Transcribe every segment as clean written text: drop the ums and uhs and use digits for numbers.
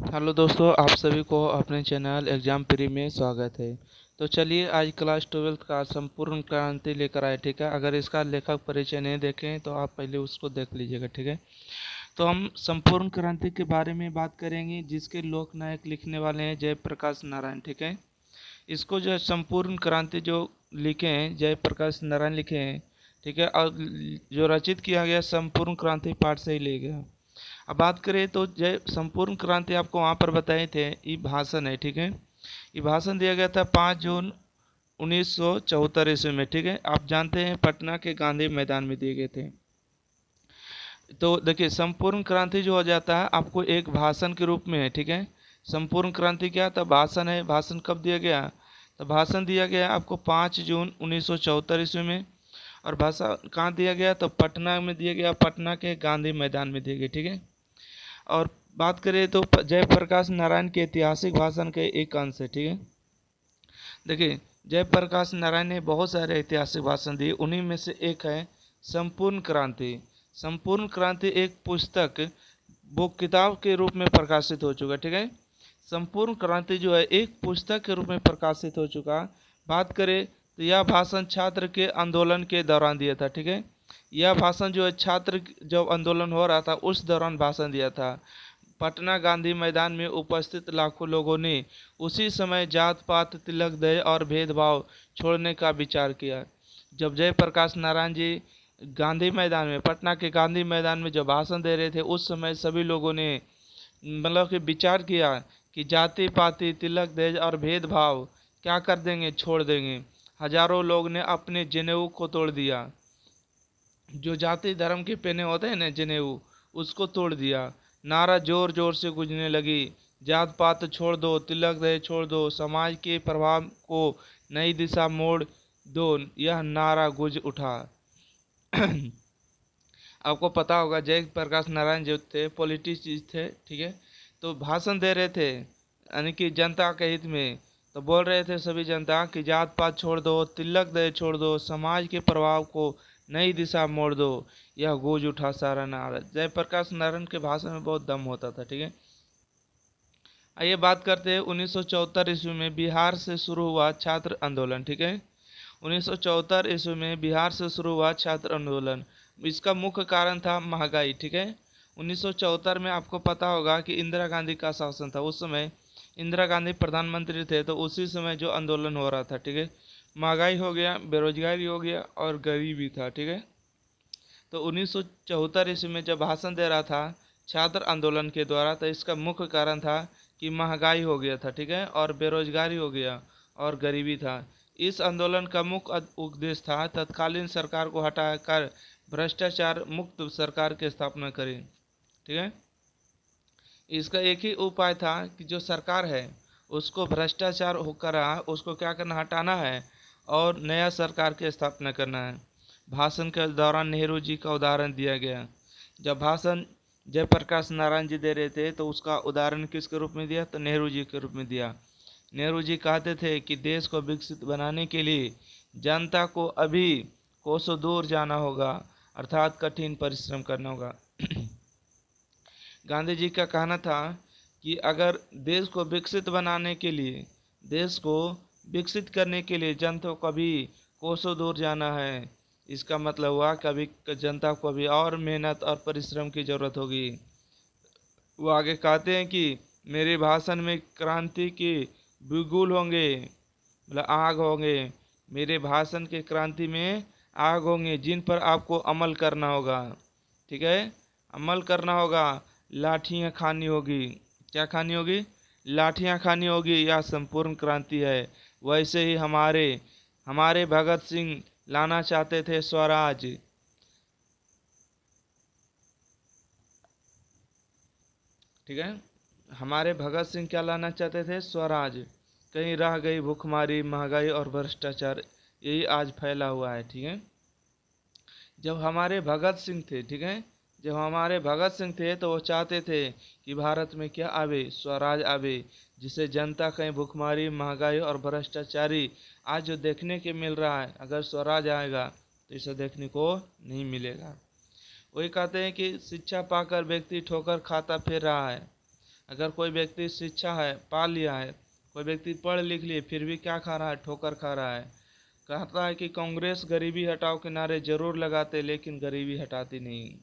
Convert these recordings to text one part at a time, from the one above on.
Hello दोस्तों, आप सभी को अपने चैनल एग्जाम प्री में स्वागत है। तो चलिए आज क्लास 12th का संपूर्ण क्रांति लेकर आए। ठीक है, अगर इसका लेखक परिचय नहीं देखें तो आप पहले उसको देख लीजिएगा। ठीक है, तो हम संपूर्ण क्रांति के बारे में बात करेंगे, जिसके लोक नायक लिखने वाले हैं जयप्रकाश नारायण। ठीक है, इसको जो संपूर्ण क्रांति जो लिखे हैं जयप्रकाश नारायण लिखे हैं। ठीक है, और जो रचित किया गया संपूर्ण क्रांति पाठ से ही ले गया। अब बात करें तो जय संपूर्ण क्रांति आपको वहाँ पर बताए थे, ये भाषण है। ठीक है, ये भाषण दिया गया था 5 जून 1974 ईस्वी में। ठीक है, आप जानते हैं पटना के गांधी मैदान में दिए गए थे। तो देखिए, संपूर्ण क्रांति जो हो जाता है आपको एक भाषण के रूप में है। ठीक है, संपूर्ण क्रांति क्या था? भाषण है। भाषण कब दिया गया? तो भाषण दिया गया आपको 5 जून 1974 ईस्वी में। और भाषण कहाँ दिया गया? तो पटना में दिया गया, पटना के गांधी मैदान में दिया गया। ठीक है, और बात करें तो जयप्रकाश नारायण के ऐतिहासिक भाषण के एक अंश है। ठीक है, देखिए जयप्रकाश नारायण ने बहुत सारे ऐतिहासिक भाषण दिए, उन्हीं में से एक है संपूर्ण क्रांति। संपूर्ण क्रांति एक पुस्तक, वो किताब के रूप में प्रकाशित हो चुका। ठीक है, संपूर्ण क्रांति जो है एक पुस्तक के रूप में प्रकाशित हो चुका। बात करें तो यह भाषण छात्र के आंदोलन के दौरान दिया था। ठीक है, यह भाषण जो है छात्र जब आंदोलन हो रहा था उस दौरान भाषण दिया था। पटना गांधी मैदान में उपस्थित लाखों लोगों ने उसी समय जात पात, तिलक दय और भेदभाव छोड़ने का विचार किया। जब जयप्रकाश नारायण जी गांधी मैदान में, पटना के गांधी मैदान में जब भाषण दे रहे थे, उस समय सभी लोगों ने मतलब कि विचार किया कि जाति पाति, तिलक दहेज और भेदभाव क्या कर देंगे? छोड़ देंगे। हजारों लोग ने अपने जनेऊ को तोड़ दिया। जो जाति धर्म के पहने होते हैं ना जनेऊ, उसको तोड़ दिया। नारा जोर जोर से गूंजने लगी, जात पात छोड़ दो, तिलक दहेज छोड़ दो, समाज के प्रभाव को नई दिशा मोड़ दो। यह नारा गूंज उठा। आपको पता होगा जयप्रकाश नारायण जो थे पॉलिटिशियन थे। ठीक है, तो भाषण दे रहे थे यानी कि जनता के हित में। तो बोल रहे थे सभी जनता कि जात पात छोड़ दो, तिलक दहेज छोड़ दो, समाज के प्रभाव को नई दिशा मोड़ दो। यह गूंज उठा सारा नारा। जयप्रकाश नारायण के भाषण में बहुत दम होता था। ठीक है, आइए बात करते हैं 1974 ईस्वी में बिहार से शुरू हुआ छात्र आंदोलन। ठीक है, 1974 ईस्वी में बिहार से शुरू हुआ छात्र आंदोलन। इसका मुख्य कारण था महंगाई। ठीक है, 1974 में आपको पता होगा कि इंदिरा गांधी का शासन था। उस समय इंदिरा गांधी प्रधानमंत्री थे, तो उसी समय जो आंदोलन हो रहा था। ठीक है, महंगाई हो गया, बेरोजगारी हो गया और गरीबी था। ठीक है, तो 1974 ईस्वी में जब भाषण दे रहा था छात्र आंदोलन के द्वारा, तो इसका मुख्य कारण था कि महंगाई हो गया था। ठीक है, और बेरोजगारी हो गया और गरीबी था। इस आंदोलन का मुख्य उद्देश्य था तत्कालीन सरकार को हटाकर भ्रष्टाचार मुक्त सरकार की स्थापना करें। ठीक है, इसका एक ही उपाय था कि जो सरकार है उसको भ्रष्टाचार होकर उसको क्या करना? हटाना है और नया सरकार की स्थापना करना है। भाषण के दौरान नेहरू जी का उदाहरण दिया गया। जब भाषण जयप्रकाश नारायण जी दे रहे थे तो उसका उदाहरण किसके रूप में दिया? तो नेहरू जी के रूप में दिया। नेहरू जी कहते थे कि देश को विकसित बनाने के लिए जनता को अभी कोसों दूर जाना होगा, अर्थात कठिन परिश्रम करना होगा। गांधी जी का कहना था कि अगर देश को विकसित बनाने के लिए, देश को विकसित करने के लिए जनता को अभी कोसों दूर जाना है। इसका मतलब हुआ कि अभी जनता को अभी और मेहनत और परिश्रम की जरूरत होगी। वो आगे कहते हैं कि मेरे भाषण में क्रांति के बिगुल होंगे, मतलब आग होंगे। मेरे भाषण के क्रांति में आग होंगे जिन पर आपको अमल करना होगा। ठीक है, अमल करना होगा, लाठियाँ खानी होगी। क्या खानी होगी? लाठियाँ खानी होगी। यह संपूर्ण क्रांति है। वैसे ही हमारे हमारे भगत सिंह लाना चाहते थे स्वराज। ठीक है, हमारे भगत सिंह क्या लाना चाहते थे? स्वराज। कहीं रह गई भूखमारी, महंगाई और भ्रष्टाचार, यही आज फैला हुआ है। ठीक है, जब हमारे भगत सिंह थे, ठीक है, जब हमारे भगत सिंह थे तो वो चाहते थे कि भारत में क्या आवे? स्वराज आवे, जिससे जनता कहीं भूखमारी, महंगाई और भ्रष्टाचारी आज जो देखने के मिल रहा है, अगर स्वराज आएगा तो इसे देखने को नहीं मिलेगा। वही कहते हैं कि शिक्षा पाकर व्यक्ति ठोकर खाता फिर रहा है। अगर कोई व्यक्ति शिक्षा है पा लिया है, कोई व्यक्ति पढ़ लिख लिए फिर भी क्या खा रहा है, ठोकर खा रहा है। कहता है कि कांग्रेस गरीबी हटाओ के नारे जरूर लगाते लेकिन गरीबी हटाती नहीं।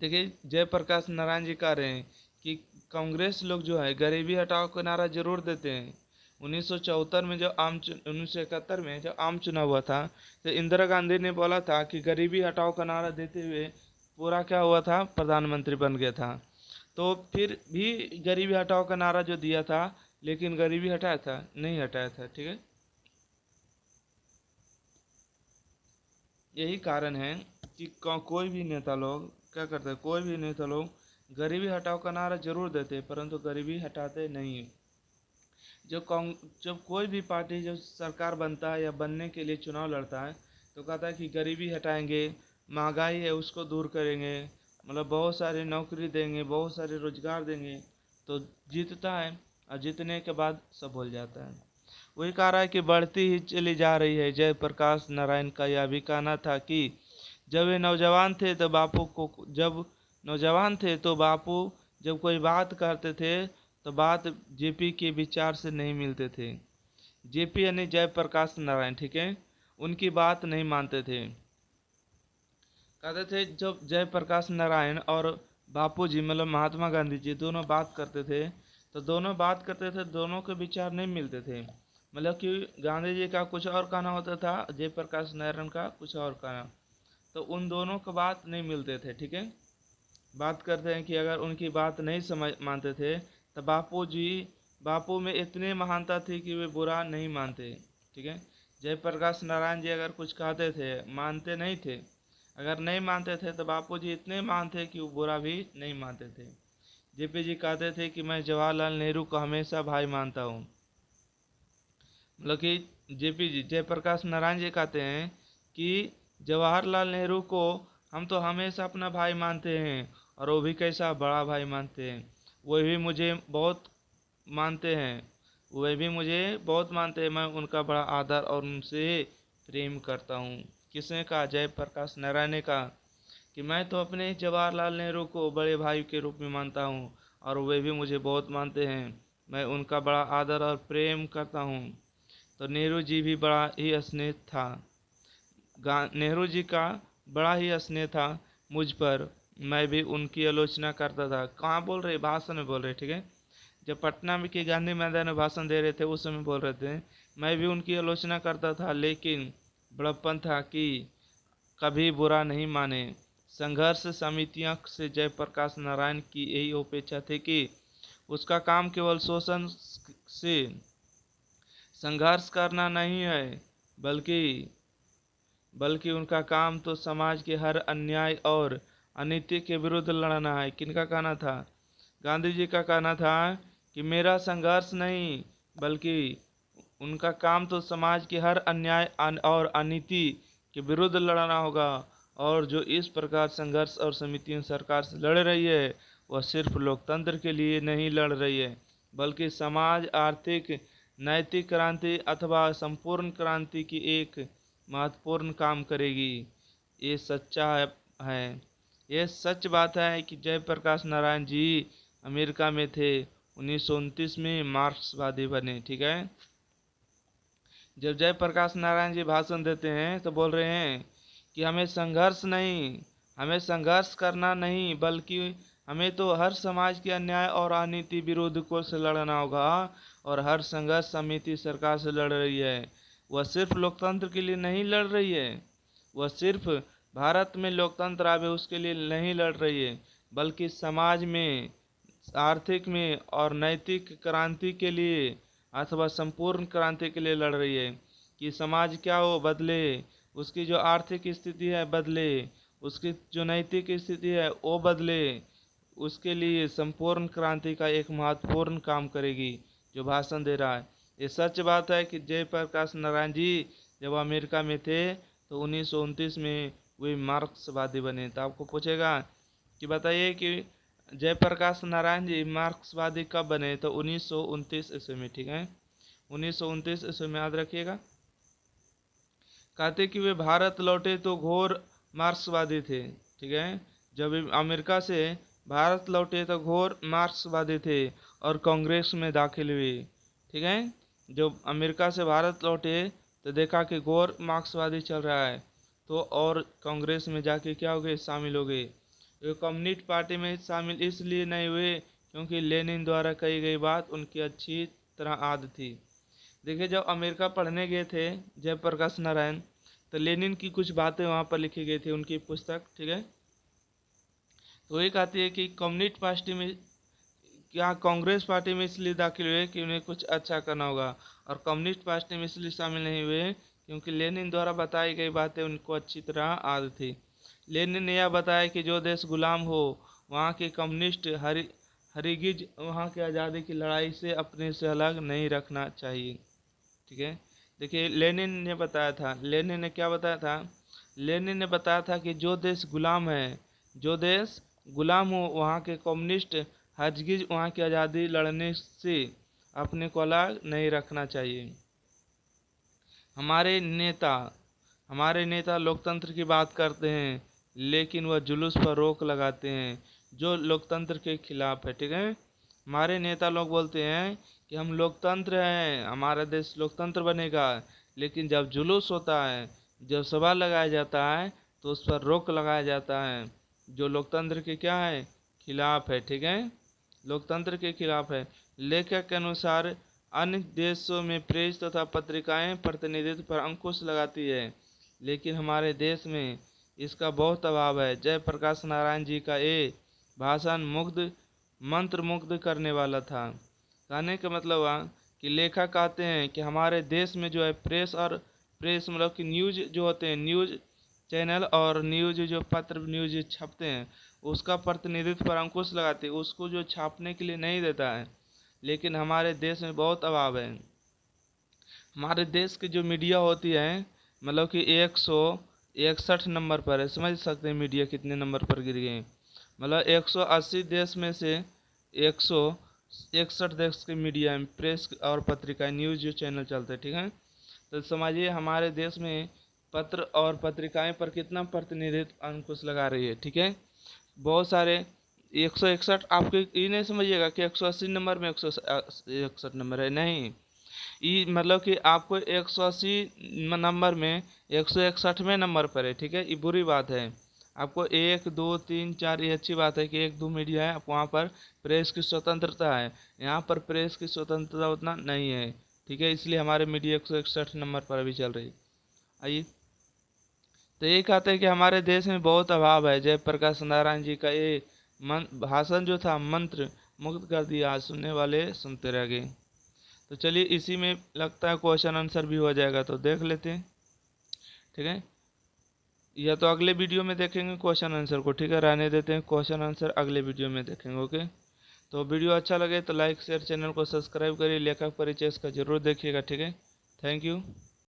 देखिए जयप्रकाश नारायण जी कह रहे हैं कि कांग्रेस लोग जो है गरीबी हटाओ का नारा जरूर देते हैं। 1974 में जब 1971 में जब आम चुनाव हुआ था तो इंदिरा गांधी ने बोला था कि गरीबी हटाओ का नारा देते हुए पूरा क्या हुआ था, प्रधानमंत्री बन गया था। तो फिर भी गरीबी हटाओ का नारा जो दिया था लेकिन गरीबी हटाया था नहीं, हटाया था। ठीक है, यही कारण है कि कोई भी नेता लोग क्या करते हैं, कोई भी नेता लोग गरीबी हटाओ का नारा जरूर देते हैं परंतु गरीबी हटाते नहीं। जब कोई भी पार्टी जब सरकार बनता है या बनने के लिए चुनाव लड़ता है तो कहता है कि गरीबी हटाएंगे, महंगाई है उसको दूर करेंगे, मतलब बहुत सारी नौकरी देंगे, बहुत सारे रोजगार देंगे, तो जीतता है और जीतने के बाद सब भूल जाता है। वही कह रहा है कि बढ़ती ही चली जा रही है। जयप्रकाश नारायण का यह भी कहना था कि जब वे नौजवान थे तो बापू जब कोई बात करते थे तो बात जेपी के विचार से नहीं मिलते थे। जेपी यानी जयप्रकाश नारायण, ठीक है, उनकी बात नहीं मानते थे। कहते थे जब जयप्रकाश नारायण और बापू जी मतलब महात्मा गांधी जी दोनों बात करते थे तो दोनों के विचार नहीं मिलते थे। मतलब कि गांधी जी का कुछ और कहना होता था, जयप्रकाश नारायण का कुछ और कहना, तो उन दोनों का बात नहीं मिलते थे। ठीक है, बात करते हैं कि अगर उनकी बात नहीं समझ मानते थे तो बापू में इतने महानता थी कि वे बुरा नहीं मानते। ठीक है, जयप्रकाश नारायण जी अगर कुछ कहते थे मानते नहीं थे, अगर नहीं मानते थे तो बापू जी इतने महान थे कि वो बुरा भी नहीं मानते थे। जेपी जी कहते थे कि मैं जवाहरलाल नेहरू को हमेशा भाई मानता हूँ। मतलब कि जेपी जी जयप्रकाश नारायण जी कहते हैं कि जवाहरलाल नेहरू को हम तो हमेशा अपना भाई मानते हैं और वो भी कैसा बड़ा भाई मानते हैं। वो भी मुझे बहुत मानते हैं मैं उनका बड़ा आदर और उनसे प्रेम करता हूँ। किसने कहा? जयप्रकाश नारायण ने कहा कि मैं तो अपने जवाहरलाल नेहरू को बड़े भाई के रूप में मानता हूँ और वे भी मुझे बहुत मानते हैं, मैं उनका बड़ा आदर और प्रेम करता हूँ। तो नेहरू जी भी बड़ा ही स्नेह था, नेहरू जी का बड़ा ही स्नेह था मुझ पर, मैं भी उनकी आलोचना करता था। कहाँ बोल रहे? भाषण में बोल रहे। ठीक है, जब पटना में के गांधी मैदान में भाषण दे रहे थे उस समय बोल रहे थे, मैं भी उनकी आलोचना करता था लेकिन बड़प्पन था कि कभी बुरा नहीं माने। संघर्ष समितियों से जयप्रकाश नारायण की यही अपेक्षा थी कि उसका काम केवल शोषण से संघर्ष करना नहीं है बल्कि उनका काम तो समाज के हर अन्याय और अनीति के विरुद्ध लड़ना है। किनका कहना था? गांधी जी का कहना था कि मेरा संघर्ष नहीं बल्कि उनका काम तो समाज के हर अन्याय और अनीति के विरुद्ध लड़ना होगा, और जो इस प्रकार संघर्ष और समितियां सरकार से लड़ रही है वह सिर्फ लोकतंत्र के लिए नहीं लड़ रही है बल्कि समाज, आर्थिक, नैतिक क्रांति अथवा संपूर्ण क्रांति की एक महत्वपूर्ण काम करेगी। ये सच्चा है। ये सच बात है कि जयप्रकाश नारायण जी अमेरिका में थे, 1929 में मार्क्सवादी बने। ठीक है, जब जयप्रकाश नारायण जी भाषण देते हैं तो बोल रहे हैं कि हमें संघर्ष करना नहीं बल्कि हमें तो हर समाज के अन्याय और अनीति विरोध को से लड़ना होगा, और हर संघर्ष समिति सरकार से लड़ रही है। वह सिर्फ लोकतंत्र के लिए नहीं लड़ रही है, वह सिर्फ भारत में लोकतंत्र आवे उसके लिए नहीं लड़ रही है बल्कि समाज में, आर्थिक में और नैतिक क्रांति के लिए अथवा संपूर्ण क्रांति के लिए लड़ रही है कि समाज क्या हो बदले, उसकी जो आर्थिक स्थिति है बदले, उसकी जो नैतिक स्थिति है वो बदले, उसके लिए संपूर्ण क्रांति का एक महत्वपूर्ण काम करेगी जो भाषण दे रहा है। ये सच बात है कि जयप्रकाश नारायण जी जब अमेरिका में थे तो 1929 में वे मार्क्सवादी बने। तो आपको पूछेगा कि बताइए कि जयप्रकाश नारायण जी मार्क्सवादी कब बने? तो 1929 ईस्वी में। ठीक है, 1929 ईस्वी में याद रखिएगा। कहते कि वे भारत लौटे तो घोर मार्क्सवादी थे। ठीक है, जब अमेरिका से भारत लौटे तो घोर मार्क्सवादी थे और कांग्रेस में दाखिल हुए। ठीक है, जब अमेरिका से भारत लौटे तो देखा कि घोर मार्क्सवादी चल रहा है, तो और कांग्रेस में जाके क्या हो गए, शामिल हो गए। वे कम्युनिस्ट पार्टी में शामिल इसलिए नहीं हुए क्योंकि लेनिन द्वारा कही गई बात उनकी अच्छी तरह याद थी। देखिए, जब अमेरिका पढ़ने गए थे जयप्रकाश नारायण, तो लेनिन की कुछ बातें वहाँ पर लिखी गई थी, उनकी पुस्तक। ठीक है, तो ये कहती है कि कम्युनिस्ट पार्टी में, क्या कांग्रेस पार्टी में इसलिए दाखिल हुए कि उन्हें कुछ अच्छा करना होगा, और कम्युनिस्ट पार्टी में इसलिए शामिल नहीं हुए क्योंकि लेनिन द्वारा बताई गई बातें उनको अच्छी तरह याद थी। लेनिन ने यह बताया कि जो देश गुलाम हो वहाँ के कम्युनिस्ट हरिगिज वहाँ की आज़ादी की लड़ाई से अपने से अलग नहीं रखना चाहिए। ठीक है, देखिए लेनिन ने बताया था, लेनिन ने क्या बताया था, लेनिन ने बताया था कि जो देश गुलाम है, जो देश गुलाम हो वहाँ के कम्युनिस्ट हरगिज वहाँ की आज़ादी लड़ने से अपने को अलग नहीं रखना चाहिए। हमारे नेता लोकतंत्र की बात करते हैं लेकिन वह जुलूस पर रोक लगाते हैं जो लोकतंत्र के खिलाफ है। ठीक है, हमारे नेता लोग बोलते हैं कि हम लोकतंत्र हैं, हमारा देश लोकतंत्र बनेगा, लेकिन जब जुलूस होता है, जब सवाल लगाया जाता है, तो उस पर रोक लगाया जाता है जो लोकतंत्र के क्या है, खिलाफ है। ठीक है, लोकतंत्र के खिलाफ है। लेखक के अनुसार अन्य देशों में प्रेस तथा पत्रिकाएं प्रतिनिधित्व पर अंकुश लगाती है, लेकिन हमारे देश में इसका बहुत अभाव है। जयप्रकाश नारायण जी का ये भाषण मंत्र मुग्ध करने वाला था। कहने का मतलब हुआ कि लेखक कहते हैं कि हमारे देश में जो है प्रेस मतलब कि न्यूज जो होते हैं, न्यूज चैनल और न्यूज जो पत्र न्यूज छपते हैं, उसका प्रतिनिधित्व पर अंकुश लगाते हैं, उसको जो छापने के लिए नहीं देता है, लेकिन हमारे देश में बहुत अभाव है। हमारे देश की जो मीडिया होती है, मतलब कि 161 नंबर पर है, समझ सकते हैं मीडिया कितने नंबर पर गिर गए। मतलब 180 देश में से 161 देश की मीडिया में प्रेस और पत्रिका न्यूज जो चैनल चलते हैं। ठीक है, तो समझिए हमारे देश में पत्र और पत्रिकाएं पर कितना प्रतिनिधित्व अंकुश लगा रही है। ठीक है, बहुत सारे 161, आपको ये नहीं समझिएगा कि 180 नंबर में 161 नंबर है, नहीं, ये मतलब कि आपको 180 नंबर में 161वें नंबर पर है। ठीक है, ये बुरी बात है। आपको 1 2 3 4, ये अच्छी बात है कि 1 2 मीडिया है, वहाँ पर प्रेस की स्वतंत्रता है, यहाँ पर प्रेस की स्वतंत्रता उतना नहीं है। ठीक है, इसलिए हमारे मीडिया 161 नंबर पर अभी चल रही। आइए, तो ये कहते हैं कि हमारे देश में बहुत अभाव है। जयप्रकाश नारायण जी का ये भाषण जो था मंत्र मुक्त कर दिया, आज सुनने वाले सुनते रह गए। तो चलिए, इसी में लगता है क्वेश्चन आंसर भी हो जाएगा, तो देख लेते हैं। ठीक है, या तो अगले वीडियो में देखेंगे क्वेश्चन आंसर को। ठीक है, रहने देते हैं, क्वेश्चन आंसर अगले वीडियो में देखेंगे। ओके, तो वीडियो अच्छा लगे तो लाइक शेयर, चैनल को सब्सक्राइब करिए, लेखक परिचय इसका जरूर देखिएगा। ठीक है, थैंक यू।